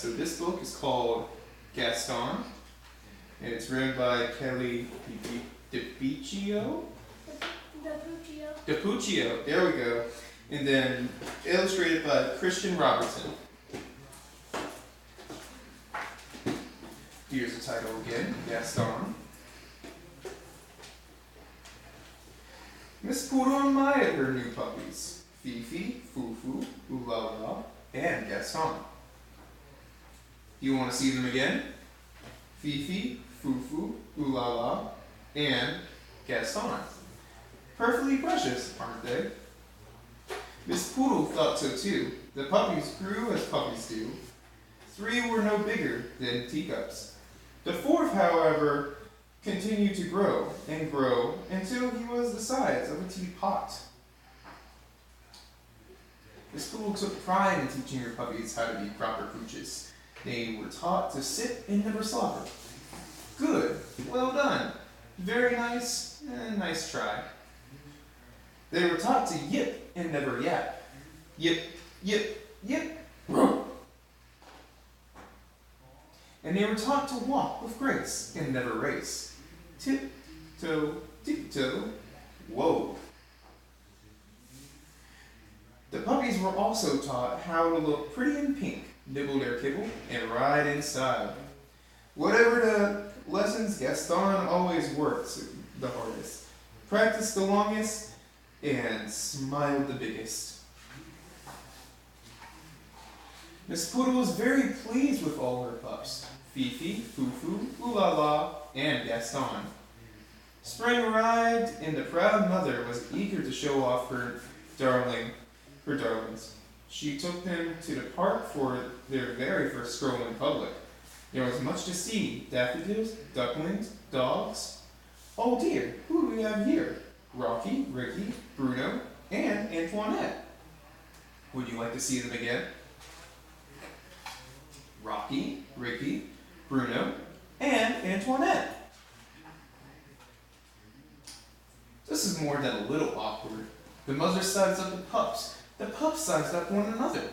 So this book is called Gaston, and it's written by Kelly DiPiccio. DiPiccio, there we go. And then illustrated by Christian Robertson. Here's the title again, Gaston. Miss Poodle admired her new puppies, Fifi, Fufu, Ooh La La, and Gaston. You want to see them again? Fifi, Fufu, Ooh La La, and Gaston. Perfectly precious, aren't they? Miss Poodle thought so too. The puppies grew as puppies do. 3 were no bigger than teacups. The 4th, however, continued to grow and grow until he was the size of a teapot. Miss Poodle took pride in teaching her puppies how to be proper pooches. They were taught to sit and never slobber. Good, well done, very nice, nice try. They were taught to yip and never yap. Yip, yip, yip, ruh. And they were taught to walk with grace and never race. Tip, toe, whoa. The puppies were also taught how to look pretty in pink, nibble their kibble, and ride in style. Whatever the lessons, Gaston always worked the hardest, practiced the longest, and smiled the biggest. Miss Poodle was very pleased with all her pups, Fifi, Fufu, Ooh La La, and Gaston. Spring arrived, and the proud mother was eager to show off her darlings. She took them to the park for their very first stroll in public. There was much to see: daffodils, ducklings, dogs. Oh dear, who do we have here? Rocky, Ricky, Bruno, and Antoinette. Would you like to see them again? Rocky, Ricky, Bruno, and Antoinette. This is more than a little awkward. The mother sized up the pups. The pups sized up one another.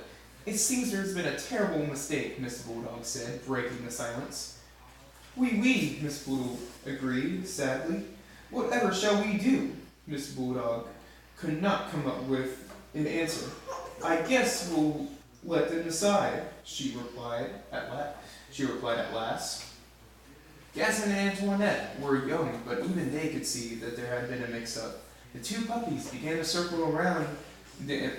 It seems there's been a terrible mistake, Miss Bulldog said, breaking the silence. Oui, Miss Poodle agreed, sadly. Whatever shall we do? Miss Bulldog could not come up with an answer. I guess we'll let them decide, she replied at last. Gaston and Antoinette were young, but even they could see that there had been a mix-up. The 2 puppies began to circle around the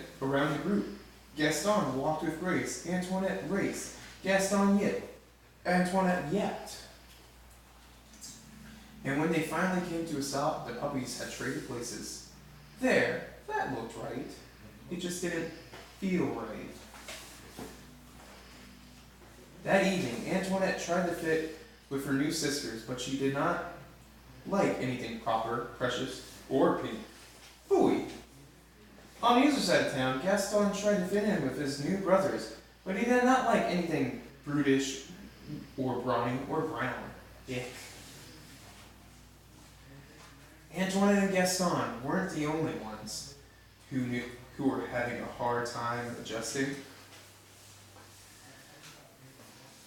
group. Gaston walked with grace. Antoinette raced. Gaston yipped. Antoinette yapped. And when they finally came to a stop, the puppies had traded places. There, that looked right. It just didn't feel right. That evening, Antoinette tried to fit with her new sisters, but she did not like anything proper, precious, or pink. Phooey! On the other side of town, Gaston tried to fit in with his new brothers, but he did not like anything brutish, or brawny, or brown. Ick. Antoinette and Gaston weren't the only ones who were having a hard time adjusting.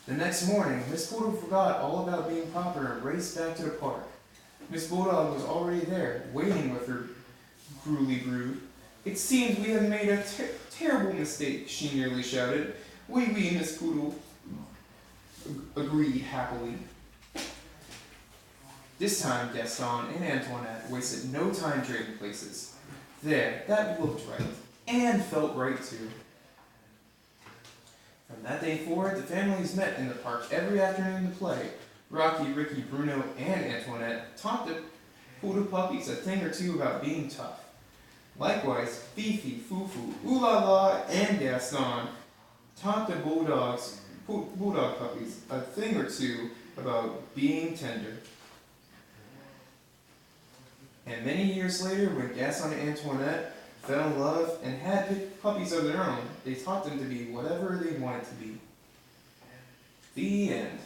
The next morning, Miss Poodle forgot all about being proper and raced back to the park. Miss Bulldog was already there, waiting with her gruely brood. It seems we have made a terrible mistake, she nearly shouted. Oui, Miss Poodle agreed happily. This time, Gaston and Antoinette wasted no time trading places. There, that looked right, and felt right too. From that day forward, the families met in the park every afternoon to play. Rocky, Ricky, Bruno, and Antoinette taught the Poodle puppies a thing or two about being tough. Likewise, Fifi, Fufu, Ooh La La, and Gaston taught the bulldog puppies a thing or two about being tender. And many years later, when Gaston and Antoinette fell in love and had puppies of their own, they taught them to be whatever they wanted to be. The end.